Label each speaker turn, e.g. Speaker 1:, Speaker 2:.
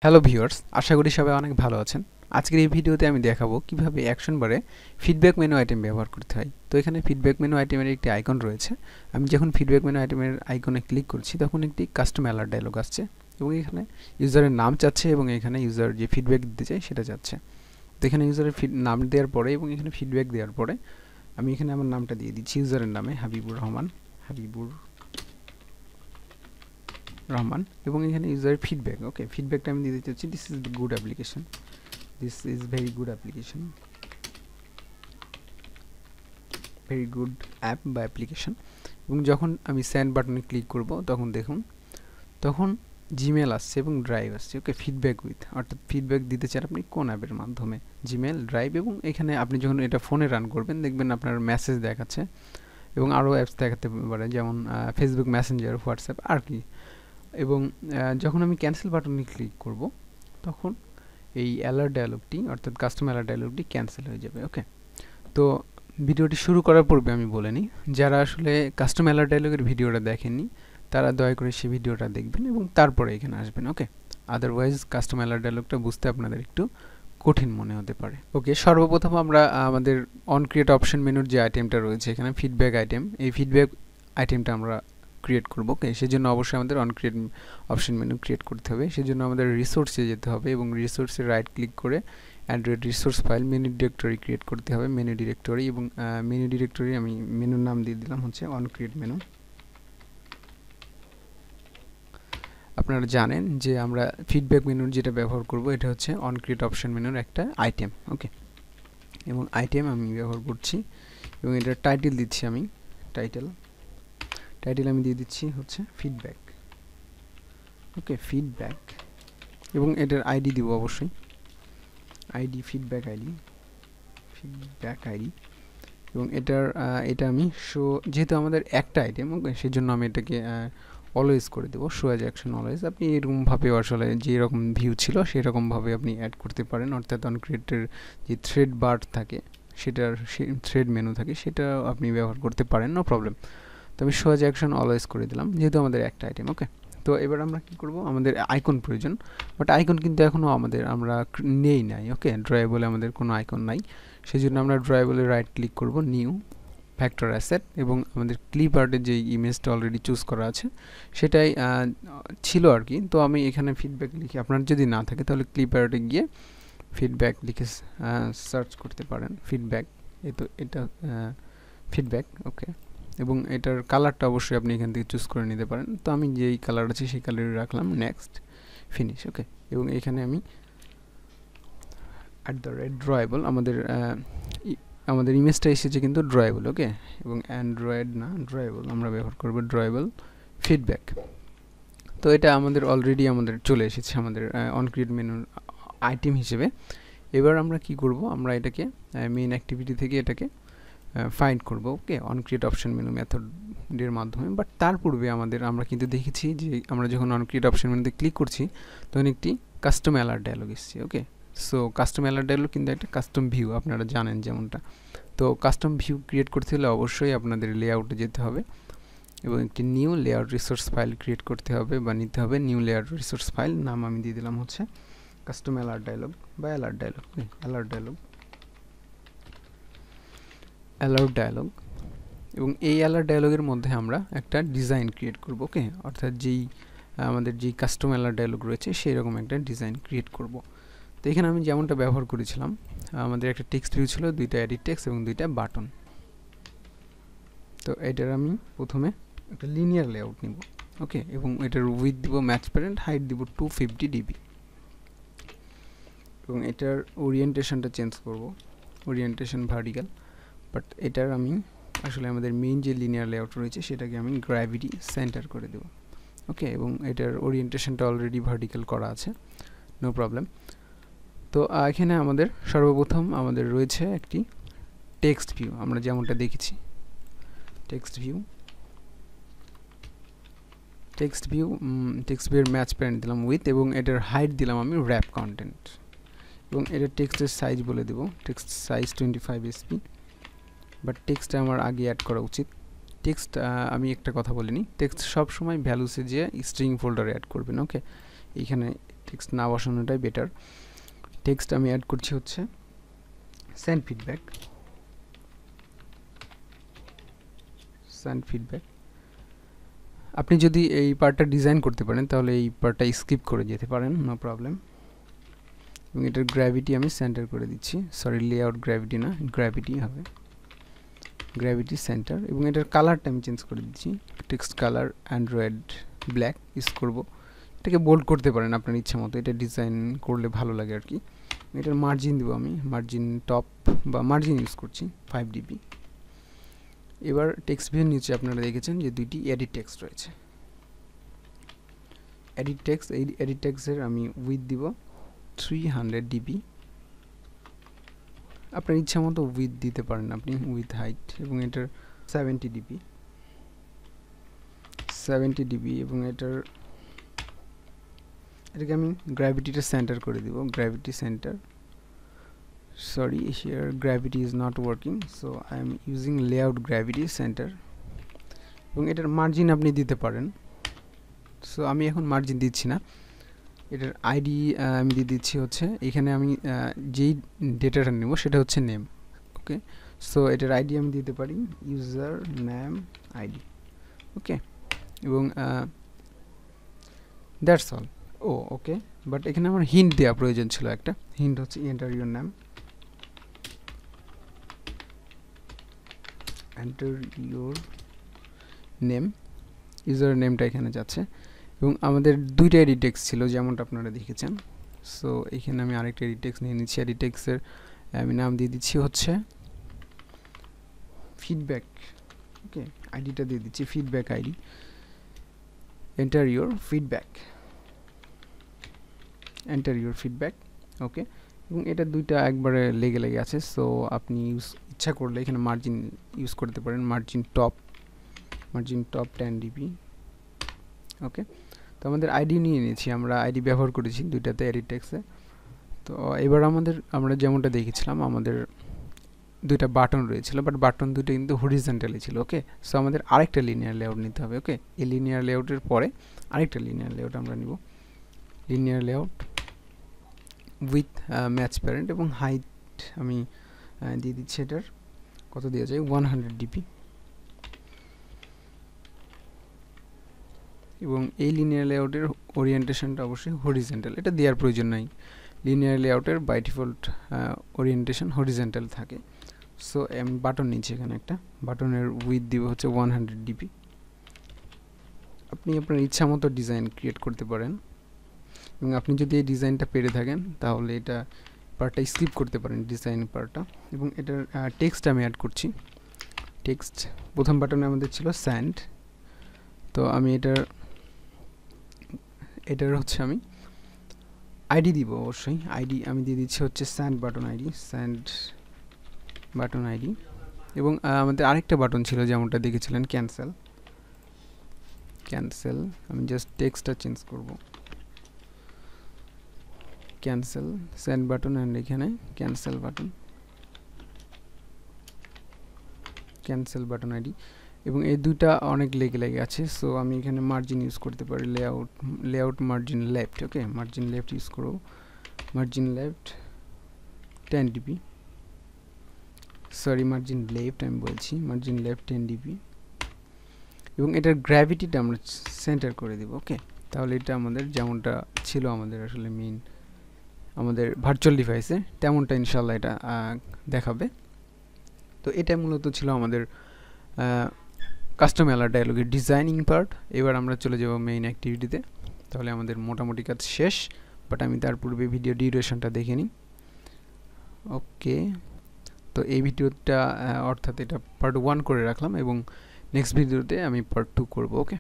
Speaker 1: Hello viewers, আশা করি সবাই অনেক ভালো আছেন। আজকের এই ভিডিওতে আমি দেখাবো কিভাবে অ্যাকশন বারে ফিডব্যাক মেনু আইটেম ব্যবহার করতে হয়। তো এখানে ফিডব্যাক মেনু আইটেমের একটি আইকন রয়েছে। আমি যখন ফিডব্যাক মেনু আইটেমের আইকনে ক্লিক করছি তখন একটি কাস্টম অ্যালার্ট ডায়লগ আসছে এবং এখানে ইউজারের নাম চাচ্ছে এবং এখানে ইউজার যে ফিডব্যাক দিতে চায় সেটা চাচ্ছে। তো এখানে ইউজারের নাম দেওয়ার পরে এবং এখানে ফিডব্যাক দেওয়ার পরে আমি এখানে আমার নামটা দিয়ে দিচ্ছি ইউজারের নামে হাবিবুর রহমান এবং এখানে ইউজারের ফিডব্যাক। ওকে, ফিডব্যাকটা আমি দিতে চাচ্ছি this is good application, this is very good application, very good app বা অ্যাপ্লিকেশন। এবং যখন আমি সেন্ড বাটনে ক্লিক করব তখন জিমেল আসছে এবং ড্রাইভ আসছে। ওকে, ফিডব্যাক উইথ, অর্থাৎ ফিডব্যাক দিতে চান আপনি কোন অ্যাপের মাধ্যমে, জিমেল, ড্রাইভ। এবং এখানে আপনি যখন এটা ফোনে রান করবেন দেখবেন আপনার মেসেজ দেখাচ্ছে এবং আরও অ্যাপস দেখাতে পারে যেমন ফেসবুক মেসেঞ্জার, হোয়াটসঅ্যাপ আর কি। এবং যখন আমি ক্যান্সেল বাটনে ক্লিক করব তখন এই অ্যালার্ট ডায়ালগটি অর্থাৎ কাস্টম অ্যালার্ট ডায়ালগটি ক্যান্সেল হয়ে যাবে। ওকে, তো ভিডিওটি শুরু করার পূর্বে আমি বলে নিই, যারা আসলে কাস্টম অ্যালার্ট ডায়ালগের ভিডিওটা দেখেননি তারা দয়া করে সেই ভিডিওটা দেখবেন এবং তারপরে এখানে আসবেন। ওকে, আদারওয়াইজ কাস্টম অ্যালার্ট ডায়ালগটা বুঝতে আপনাদের একটু কঠিন মনে হতে পারে। ওকে, সর্বপ্রথম আমরা আমাদের অন ক্রিয়েট অপশন মেনুর যে আইটেমটা রয়েছে এখানে ফিডব্যাক আইটেম, এই ফিডব্যাক আইটেমটা আমরা ক্রিয়েট করব। ওকে, সেজন্য অবশ্যই আমাদের on create option menu create করতে হবে। সেজন্য আমাদের রিসোর্সে যেতে হবে এবং রিসোর্সে রাইট ক্লিক করে Android resource file menu directory create করতে হবে, মেনু ডিরেক্টরি। এবং মেনু ডিরেক্টরি আমি মেনুর নাম দিয়ে দিলাম হচ্ছে অন ক্রিয়েট মেনু। আপনারা জানেন যে আমরা ফিডব্যাক মেনুর যেটা ব্যবহার করব এটা হচ্ছে অন ক্রিয়েট অপশন মেনুর একটা আইটেম। ওকে, এবং আইটেম আমি ব্যবহার করছি এবং এটার টাইটেল দিচ্ছি আমি টাইটেল আমি দিয়ে দিচ্ছি হচ্ছে ফিডব্যাক। ওকে, ফিডব্যাক। এবং এটার আইডি দিব অবশ্যই, আইডি ফিডব্যাক আইডি এবং এটা আমি শো, যেহেতু আমাদের একটা আইটেম, ওকে, সেজন্য আমি এটাকে অলওয়েজ করে দেবো, শো অ্যাজ অ্যাকশন অলওয়েজ। আপনি এরকমভাবে আসলে যেরকম ভিউ ছিল সেরকমভাবে আপনি অ্যাড করতে পারেন, অর্থাৎ অন ক্রিয়েটের যে থ্রেড বার থাকে সেটার থ্রেড মেনু থাকে সেটা আপনি ব্যবহার করতে পারেন, নো প্রবলেম। তো আমি শো অ্যাজ অ্যাকশন অলওয়েজ করে দিলাম যেহেতু আমাদের একটা আইটেম। ওকে, তো এবার আমরা কি করব, আমাদের আইকন প্রয়োজন, বাট আইকন কিন্তু এখনও আমরা নাই। ওকে, ড্রয়েবলে আমাদের কোনো আইকন নাই, সেই জন্য আমরা ড্রয়েবলে রাইট ক্লিক করব, নিউ ফ্যাক্টর অ্যাসেট, এবং আমাদের ক্লিপ আর্টের যে ইমেজটা অলরেডি চুজ করা আছে সেটাই ছিল আর কি। তো আমি এখানে ফিডব্যাক লিখি, আপনার যদি না থাকে তাহলে ক্লিপ আর্টে গিয়ে ফিডব্যাক লিখে সার্চ করতে পারেন, ফিডব্যাক। এটা ফিডব্যাক। ওকে, এবং এটার কালারটা অবশ্যই আপনি এখান থেকে চুজ করে নিতে পারেন। তো আমি যেই কালার আছে সেই কালারই রাখলাম, নেক্সট, ফিনিশ। ওকে, এবং এখানে আমি ড্রয়েবল, আমাদের ইমেজটা এসেছে কিন্তু ড্রয়েবল। ওকে, এবং অ্যান্ড্রয়েড না, ড্রয়েবল আমরা ব্যবহার করব, ড্রয়েবল ফিডব্যাক। তো এটা আমাদের অলরেডি চলে এসেছে আমাদের অন ক্রিয়েট মেনুর আইটেম হিসেবে। এবার আমরা কি করব, আমরা এটাকে মেইন অ্যাক্টিভিটি থেকে এটাকে ফাইন্ড করব। ওকে, অন ক্রিয়েট অপশন মেনু মেথডের মাধ্যমে। বাট তার পূর্বে আমরা কিন্তু দেখেছি যে আমরা যখন অন ক্রিয়েট অপশন মেনুতে ক্লিক করছি তখন একটি কাস্টম অ্যালার্ট ডায়লগ এসেছে। ওকে, সো কাস্টম অ্যালার্ট ডায়লগ কিন্তু একটা কাস্টম ভিউ, আপনারা জানেন যেমনটা। তো কাস্টম ভিউ ক্রিয়েট করতে হলে অবশ্যই আপনাদের লেআউটে যেতে হবে এবং একটি new layout resource file create করতে হবে বা নিতে হবে। নিউ লেআউট রিসোর্স ফাইল নাম আমি দিয়ে দিলাম হচ্ছে কাস্টম অ্যালার্ট ডায়লগ বা অ্যালার্ট ডায়লগ। এবং এই অ্যালার্ট ডায়লগের মধ্যে আমরা একটা ডিজাইন ক্রিয়েট করব। ওকে, অর্থাৎ আমাদের যেই কাস্টম অ্যালার্ট ডায়লগ রয়েছে সেই রকম একটা ডিজাইন ক্রিয়েট করব। তো এখানে আমি যেমনটা ব্যবহার করেছিলাম, আমাদের একটা টেক্সট ভিউ ছিল, দুইটা এডিট টেক্সট এবং দুইটা বাটন। তো এটার আমি প্রথমে একটা লিনিয়ার লেআউট নিব। ওকে, এবং এটার উইথ দিব ম্যাচ প্যারেন্ট, হাইট দিব 250 dB এবং এটার ওরিয়েন্টেশনটা চেঞ্জ করব, ওরিয়েন্টেশন ভার্টিক্যাল। বাট এটার আমি আসলে আমাদের মেইন যে লিনিয়ার লেআউট রয়েছে সেটাকে আমি গ্র্যাভিটি সেন্টার করে দেব। ওকে, এবং এটার ওরিয়েন্টেশনটা অলরেডি ভার্টিক্যাল করা আছে, নো প্রবলেম। তো এখানে আমাদের সর্বপ্রথম রয়েছে একটি টেক্সট ভিউ, আমরা যেমনটা দেখেছি টেক্সট ভিউয়ের ম্যাচ প্যারেন্ট দিলাম উইথ, এবং এটার হাইট দিলাম আমি র্যাপ কন্টেন্ট, এবং এটার টেক্সটের সাইজ বলে দেব, টেক্সট সাইজ 25 SP। বাট টেক্সটটা আমার আগে অ্যাড করা উচিত। টেক্সট আমি একটা কথা বলিনি, টেক্সট সবসময় ভ্যালুসে যে স্ট্রিং ফোল্ডারে অ্যাড করবেন। ওকে, এইখানে টেক্সট না বসানোটাই বেটার। টেক্সট আমি অ্যাড করছি হচ্ছে সেন্ড ফিডব্যাক। আপনি যদি এই পার্টটা ডিজাইন করতে পারেন তাহলে এই পার্টটা স্কিপ করে যেতে পারেন, নো প্রবলেম। এবং এটার গ্র্যাভিটি আমি সেন্টার করে দিচ্ছি, সরি লেআউট গ্র্যাভিটি না, গ্র্যাভিটি হবে, গ্র্যাভিটি সেন্টার। এবং এটার কালারটা আমি চেঞ্জ করে দিচ্ছি, text colour Android black use করব। এটাকে বোল্ড করতে পারেন আপনার ইচ্ছা মতো, এটা ডিজাইন করলে ভালো লাগে আর কি। এটার মার্জিন দেবো আমি, মার্জিন টপ বা মার্জিন ইউজ করছি 5 dp। এবার টেক্সট ভিউর নিচে আপনারা দেখেছেন যে দুইটি এডিট টেক্সট রয়েছে। এডিট টেক্সট, এই এডিট টেক্সটের আমি উইথ দিব 300 dp। আপনার ইচ্ছা মতো উইথ দিতে পারেন আপনি, উইথ হাইট। এবং এটার 70 dp এবং এটাকে আমি গ্র্যাভিটিটা সেন্টার করে দিব, gravity centre. sorry here gravity is not working, so I am using layout gravity center। এবং এটার মার্জিন আপনি দিতে পারেন, সো আমি এখন মার্জিন দিচ্ছি না। এটার আইডি আমি দিয়ে দিচ্ছি হচ্ছে, এখানে আমি যেই ডেটাটা নেব সেটা হচ্ছে নেম, ওকে। সো এটার আইডি আমি দিতে পারি ইউজার নেম আইডি, ওকে। এবং দ্যাটস অল। ওকে, বাট এখানে আমার হিন্ট দেওয়া প্রয়োজন ছিল, একটা হিন্ট হচ্ছে enter your name, enter your name, user নেমটা এখানে যাচ্ছে। এবং আমাদের দুইটা এডিট টেক্সট ছিল যেমনটা আপনারা দেখেছেন। সো এখানে আমি আরেকটা এডিট টেক্সট নিয়ে নিচ্ছি, এডিট টেক্সটের আমি নাম দিয়ে দিচ্ছি হচ্ছে ফিডব্যাক, ওকে। আইডিটা দিয়ে দিচ্ছি feedback ID, enter your feedback, enter your feedback, okay. এবং এটা দুইটা একবারে লেগে আছে। সো আপনি ইচ্ছা করলে এখানে মার্জিন ইউজ করতে পারেন, মার্জিন টপ 10 dp, ওকে। তো আমাদের আইডি নিয়ে নিয়েছি, আমরা আইডি ব্যবহার করেছি দুইটাতে এডিট টেক্সটে। তো এবার আমরা যেমনটা দেখেছিলাম আমাদের দুইটা বাটন রয়েছিল, বাট বাটন দুটো কিন্তু হরিজন্টালি ছিল, ওকে। সো আমাদের আরেকটা লিনিয়ার লেআউট নিতে হবে, ওকে। এই লিনিয়ার লেআউটের পরে আরেকটা লিনিয়ার লেআউট আমরা নিব, linear layout with match parent. এবং হাইট আমি দিয়ে দিচ্ছি, এটার কত দেওয়া যায় 100 dp। এবং এই লিনিয়ার লেআউটের ওরিয়েন্টেশনটা অবশ্যই হরিজন্টাল, এটা দেওয়ার প্রয়োজন নাই। লিনিয়ার লেআউটের বাই ডিফল্ট ওরিয়েন্টেশন হরিজন্টাল থাকে। সো আমি বাটন নিচ্ছি, এখানে একটা বাটনের উইথ দিব হচ্ছে 100 dp। আপনি আপনার ইচ্ছা মতো ডিজাইন ক্রিয়েট করতে পারেন। এবং আপনি যদি এই ডিজাইনটা পেরে থাকেন তাহলে এটা পার্টটা স্কিপ করতে পারেন, ডিজাইন পার্টটা। এবং এটার টেক্সট আমি অ্যাড করছি, টেক্সট প্রথম বাটনে আমাদের ছিল স্যান্ড। তো আমি এটার হচ্ছে আমি আইডি দিব, অবশ্যই আইডি আমি দিয়ে দিচ্ছি হচ্ছে স্যান্ড বাটন আইডি। এবং আমাদের আরেকটা বাটন ছিল যেমনটা দেখেছিলেন ক্যান্সেল, আমি জাস্ট টেক্সটটা চেঞ্জ করব, ক্যান্সেল সেন্ড বাটন অ্যান্ড এখানে ক্যান্সেল বাটন আইডি। এবং এই দুইটা অনেক লেগে আছে। সো আমি এখানে মার্জিন ইউজ করতে পারি, লেআউট মার্জিন লেফট, ওকে। মার্জিন লেফট ইউজ করব, margin left 10 dp, sorry margin left আমি বলছি, মার্জিন লেফট 10 dp। এবং এটার গ্র্যাভিটিটা আমরা সেন্টার করে দেব, ওকে। তাহলে এটা আমাদের যেমনটা ছিল আমাদের আসলে মেইন আমাদের ভার্চুয়াল ডিভাইসে তেমনটা ইনশাল্লাহ এটা দেখাবে। তো এটা মূলত ছিল আমাদের কাস্টম অ্যালার্ট ডায়ালগের ডিজাইনিং পার্ট। এবার আমরা চলে যাব মেইন অ্যাক্টিভিটিতে। তাহলে আমাদের মোটামুটি কাজ শেষ, বাট আমি তার পূর্বে ভিডিও ডিউরেশনটা দেখে নিই, ওকে। তো এই ভিডিওটা অর্থাৎ এটা পার্ট 1 করে রাখলাম এবং নেক্সট ভিডিওতে আমি পার্ট 2 করব, ওকে।